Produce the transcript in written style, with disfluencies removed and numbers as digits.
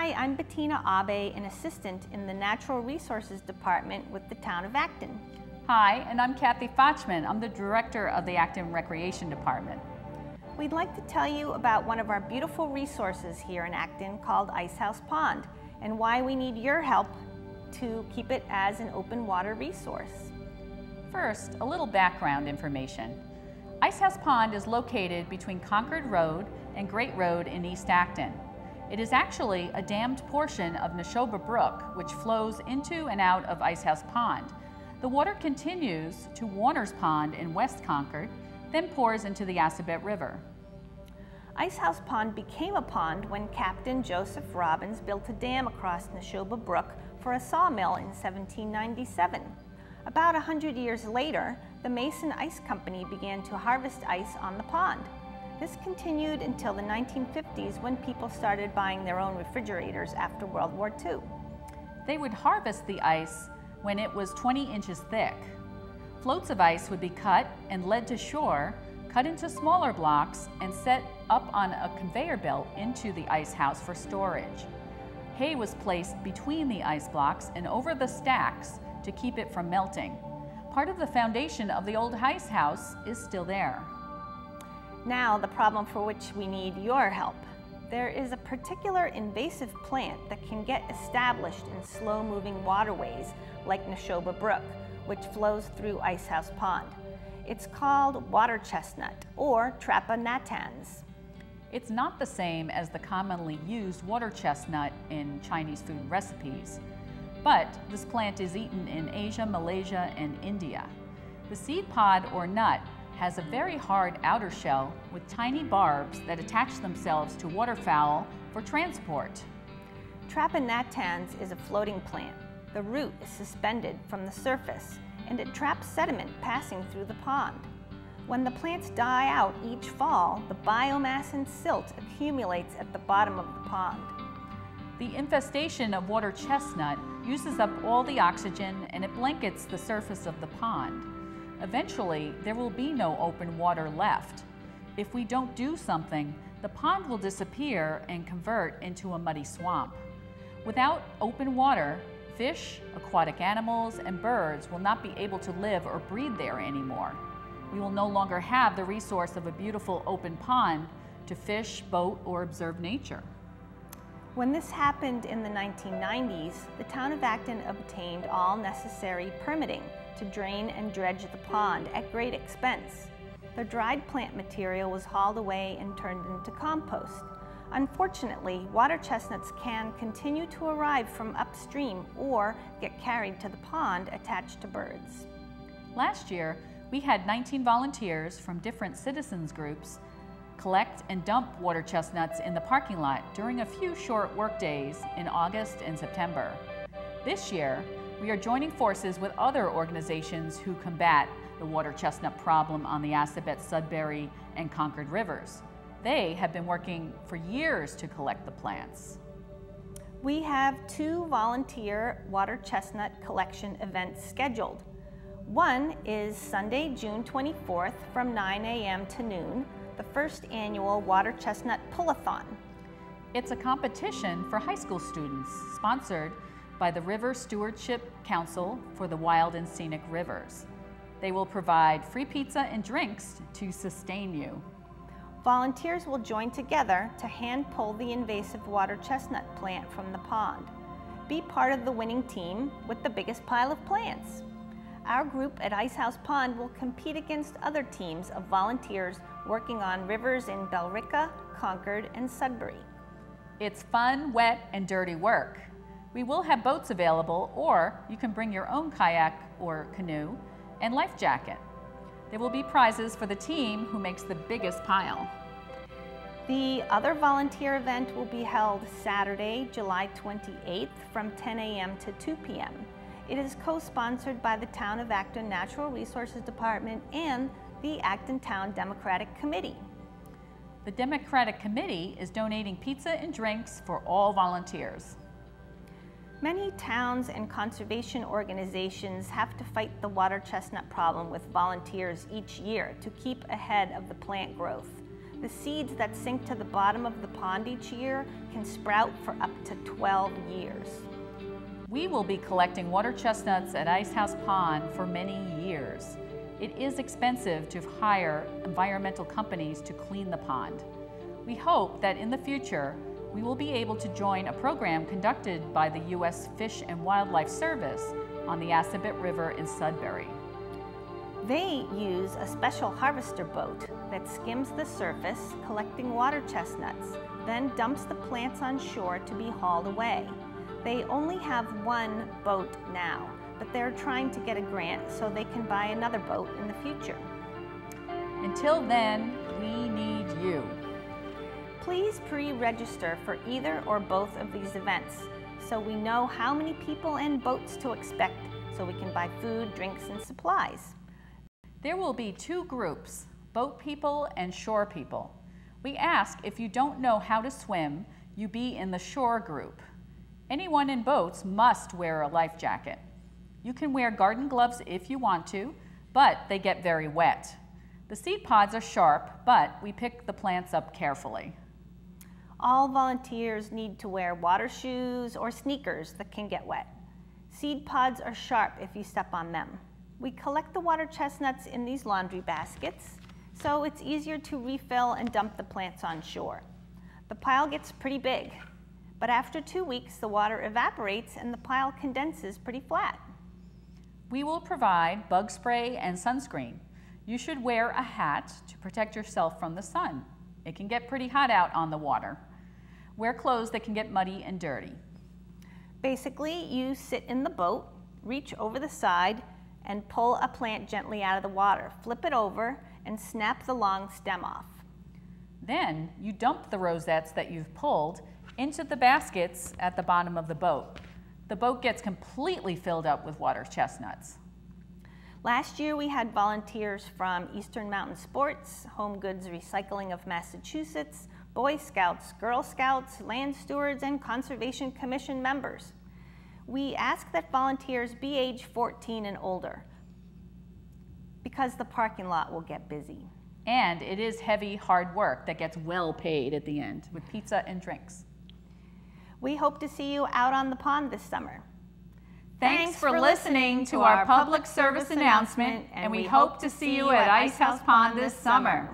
Hi, I'm Bettina Abe, an assistant in the Natural Resources Department with the Town of Acton. Hi, and I'm Kathy Fochman. I'm the director of the Acton Recreation Department. We'd like to tell you about one of our beautiful resources here in Acton called House Pond and why we need your help to keep it as an open water resource. First, a little background information. House Pond is located between Concord Road and Great Road in East Acton. It is actually a dammed portion of Neshoba Brook, which flows into and out of House Pond. The water continues to Warner's Pond in West Concord, then pours into the Assabet River. House Pond became a pond when Captain Joseph Robbins built a dam across Neshoba Brook for a sawmill in 1797. About 100 years later, the Mason Ice Company began to harvest ice on the pond. This continued until the 1950s when people started buying their own refrigerators after World War II. They would harvest the ice when it was 20 inches thick. Floats of ice would be cut and led to shore, cut into smaller blocks, and set up on a conveyor belt into the ice house for storage. Hay was placed between the ice blocks and over the stacks to keep it from melting. Part of the foundation of the old ice house is still there. Now, the problem for which we need your help. There is a particular invasive plant that can get established in slow-moving waterways like Neshoba Brook, which flows through House Pond. It's called water chestnut, or Trappa natans. It's not the same as the commonly used water chestnut in Chinese food recipes, but this plant is eaten in Asia, Malaysia, and India. The seed pod or nut has a very hard outer shell with tiny barbs that attach themselves to waterfowl for transport. Trappa natans is a floating plant. The root is suspended from the surface, and it traps sediment passing through the pond. When the plants die out each fall, the biomass and silt accumulates at the bottom of the pond. The infestation of water chestnut uses up all the oxygen and it blankets the surface of the pond. Eventually, there will be no open water left. If we don't do something, the pond will disappear and convert into a muddy swamp. Without open water, fish, aquatic animals, and birds will not be able to live or breed there anymore. We will no longer have the resource of a beautiful open pond to fish, boat, or observe nature. When this happened in the 1990s, the town of Acton obtained all necessary permitting to drain and dredge the pond at great expense. The dried plant material was hauled away and turned into compost. Unfortunately, water chestnuts can continue to arrive from upstream or get carried to the pond attached to birds. Last year, we had 19 volunteers from different citizens groups collect and dump water chestnuts in the parking lot during a few short work days in August and September. This year, we are joining forces with other organizations who combat the water chestnut problem on the Assabet, Sudbury, and Concord rivers. They have been working for years to collect the plants. We have 2 volunteer water chestnut collection events scheduled. One is Sunday, June 24th from 9 a.m. to noon, the first annual Water Chestnut Pull-a-thon. It's a competition for high school students sponsored by the River Stewardship Council for the Wild and Scenic Rivers. They will provide free pizza and drinks to sustain you. Volunteers will join together to hand pull the invasive water chestnut plant from the pond. Be part of the winning team with the biggest pile of plants. Our group at House Pond will compete against other teams of volunteers working on rivers in Billerica, Concord, and Sudbury. It's fun, wet, and dirty work. We will have boats available, or you can bring your own kayak or canoe and life jacket. There will be prizes for the team who makes the biggest pile. The other volunteer event will be held Saturday, July 28th from 10 a.m. to 2 p.m. It is co-sponsored by the Town of Acton Natural Resources Department and the Acton Town Democratic Committee. The Democratic Committee is donating pizza and drinks for all volunteers. Many towns and conservation organizations have to fight the water chestnut problem with volunteers each year to keep ahead of the plant growth. The seeds that sink to the bottom of the pond each year can sprout for up to 12 years. We will be collecting water chestnuts at Ice House Pond for many years. It is expensive to hire environmental companies to clean the pond. We hope that in the future, we will be able to join a program conducted by the U.S. Fish and Wildlife Service on the Assabet River in Sudbury. They use a special harvester boat that skims the surface, collecting water chestnuts, then dumps the plants on shore to be hauled away. They only have one boat now, but they're trying to get a grant so they can buy another boat in the future. Until then, we need you. Please pre-register for either or both of these events so we know how many people and boats to expect so we can buy food, drinks, and supplies. There will be two groups, boat people and shore people. We ask if you don't know how to swim, you be in the shore group. Anyone in boats must wear a life jacket. You can wear garden gloves if you want to, but they get very wet. The seed pods are sharp, but we pick the plants up carefully. All volunteers need to wear water shoes or sneakers that can get wet. Seed pods are sharp if you step on them. We collect the water chestnuts in these laundry baskets, so it's easier to refill and dump the plants on shore. The pile gets pretty big, but after 2 weeks, the water evaporates and the pile condenses pretty flat. We will provide bug spray and sunscreen. You should wear a hat to protect yourself from the sun. It can get pretty hot out on the water. Wear clothes that can get muddy and dirty. Basically, you sit in the boat, reach over the side, and pull a plant gently out of the water. Flip it over and snap the long stem off. Then you dump the rosettes that you've pulled into the baskets at the bottom of the boat. The boat gets completely filled up with water chestnuts. Last year we had volunteers from Eastern Mountain Sports, Home Goods Recycling of Massachusetts, Boy Scouts, Girl Scouts, Land Stewards, and Conservation Commission members. We ask that volunteers be age 14 and older because the parking lot will get busy. And it is heavy, hard work that gets well paid at the end with pizza and drinks. We hope to see you out on the pond this summer. Thanks for listening to our public service announcement, and we hope to see you at Ice House Pond this summer.